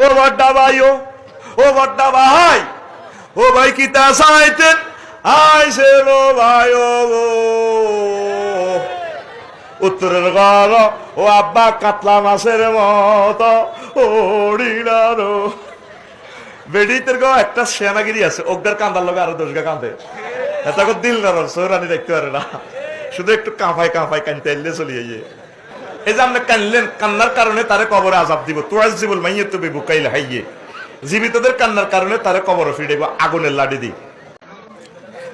ও বড়টা ভাই, ও বড়টা ভাই, ও ভাই কি তা চাইতেন আইসে লো ভাই, ও উত্তরের ঘর, ও আব্বা কাতলা মাছের মতো ওড়িলারো। বেডিতের গো একটা সেনাগিরি আছে, ওগদার কান্দার লগে আরো 10 গা কান্দে, এত দিল না সৌরানি দেখতে পারে না, শুধু একটু কাঁপাই কাঁপাই কানতে এলে চলিয়ে যায়। এই যে আপনি কানলেন, কান্নার কারণে তারে কবরে আজাব দিব। তোয়াজ জীবল মাইয়ে তুমি বুকাইলে হাইয়ে, জীবিতদের কান্নার কারণে তারে কবরে ফিরে আগুনের লাডি দিই।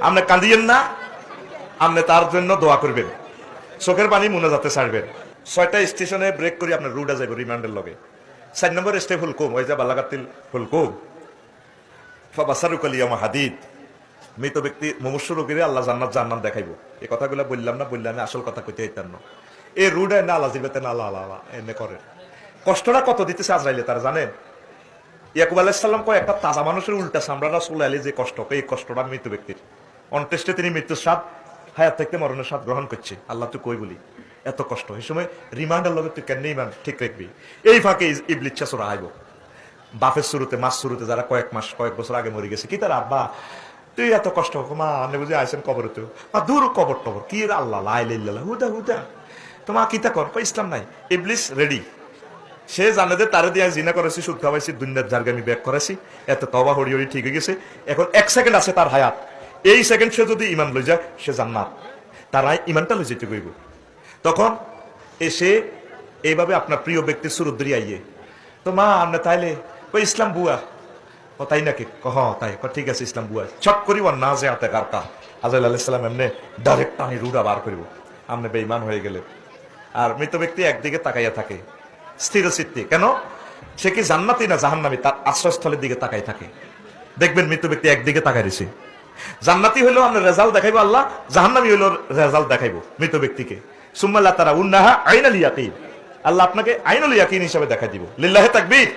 আপনি কাঁদিয়েন না, আপনি তার জন্য দোয়া করবেন, চোখের পানি মনে যাতে ছাড়বেন। 6টা স্টেশনে ব্রেক করে আপনার রুডা যাইব রিমান্ডের লগে। 4 নম্বর স্টে ফুলকুম, ওই যে বালাগাতিল ফুলকুম ফাবাসারুকালিয়া হাদিদ। মৃত ব্যক্তি মুমূর্ষু রোগীরে আল্লাহ জান্নাত জান্নাত দেখাইব। এই কথাগুলো বললাম না, বললে আমি আসল কথা কইতে হইতাম না। এই রুডে না আল্লাহ জিবেতে না আল্লাহ আল্লাহ এনে করে কষ্টটা কত দিতেছে আজরাইলে তারা জানেন। ইয়াকুব আলাইহিস সালাম কয় একটা তাজা মানুষের উল্টা চামড়াটা চলে আলি যে কষ্ট, এই কষ্টটা মৃত ব্যক্তির অন্ত্যেষ্টে তিনি মৃত্যুর স্বাদ, হায়াত থেকে মরণের স্বাদ গ্রহণ করছে। আল্লাহ তুই কই বলি এত কষ্ট, এই সময় রিমান্ডের লগে তুই কেন ইমান ঠিক রাখবি। এই ফাঁকে ইবলিস চাচরা আইব, বাপের শুরুতে মাস শুরুতে যারা কয়েক মাস কয়েক বছর আগে মরে গেছে, কি তার আব্বা তুই এত কষ্ট মা আনে বুঝে আইসেন কবরে, তুই দূর কবর টবর কি আল্লাহ লাইল্লাহ হুদা হুদা তোমার কিতা কর, ইসলাম নাই। ইবলিস রেডি, সে জানে যে তারে দিয়ে জিনা করেছি, সুদ খাওয়াইছি, দুনিয়ার জায়গা আমি ব্যাক করেছি, এত তবা হরি হরি ঠিক হয়ে গেছে। এখন 1 সেকেন্ড আছে তার হায়াত, এই সেকেন্ড সে যদি ইমান লই যায় সে জান্নাত, তার ইমানটা লই যেতে কইব। তখন এসে এইভাবে আপনার প্রিয় ব্যক্তির সুরত ধরে আইয়ে, তো মা আমরা তাইলে ওই ইসলাম বুয়া, ও তাই নাকি কহ তাই ঠিক আছে ইসলাম বুয়া। ছট করিব না যে হাতে কারকা আজাইল আলাইহিস সালাম এমনি ডাইরেক্ট টানি রুডা বার করিব, আপনি বেঈমান হয়ে গেলে। আর মৃত ব্যক্তি একদিকে তাকাইয়া থাকে স্থির চিত্তে, কেন সে কি জান্নাতি না জাহান্নামী তার আশ্রয়স্থলের দিকে তাকাই থাকে। দেখবেন মৃত ব্যক্তি একদিকে তাকাই রয়েছে। জান্নাতি হইলেও আমরা রেজাল্ট দেখাইবো আল্লাহ, জাহান্নামী হইলেও রেজাল্ট দেখাইবো মৃত ব্যক্তিকে। সুম্মাল্লাহ তারা উন্নাহা আইনাল ইয়াকিন, আল্লাহ আপনাকে আইনুল ইয়াকিন হিসাবে দেখা দিব। লিল্লাহি তাকবীর।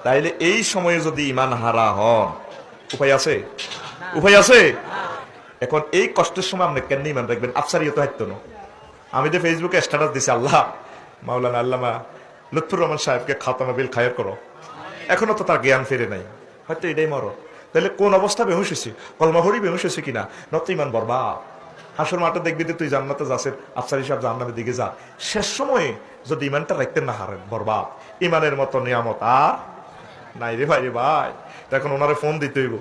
তাইলে এই সময়ে যদি ঈমান হারা হন, উপায় আছে? উপায় আছে? এখন এই কষ্টের সময় আপনি কেন ঈমান রাখবেন? আফসারিয়ত হাইতো না। আমি যে ফেসবুকে স্ট্যাটাস দিছি, আল্লাহ মাওলানা আল্লামা লুৎফুর রহমান সাহেবকে খাতামা বিল খায়ের করো, এখনো তো তার জ্ঞান ফিরে নাই, হয়তো এটাই মরো। তাহলে কোন অবস্থা বেহুশ হয়েছি, কলমাহরি বেহুশ হয়েছে কিনা, নত ঈমান বরবাদ। হাসর মাঠে দেখবি তুই জান্নাতে যাচ্ছেন, আফসারি সাহেব জান্নাতের দিকে যা, শেষ সময়ে যদি ইমানটা রাখতে না হারেন বরবাদ। ইমানের মতো নিয়ামত আর নাই রে ভাই রে ভাই। এখন ওনারে ফোন দিতে হইব,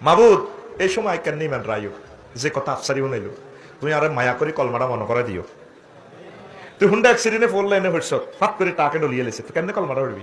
মাবুদ এই সময় কেন ইমান রাইও, যে কথা আফসারি উনাইল তুই আরে মায়া করে কলমাটা মনে করে দিও। তুই হুন্ডা অ্যাক্সিডেন্টে পড়লে এনে হইছ, ফাট করে টাকে ডলিয়ে লেছে, তুই কেন কলমাটা উঠবি?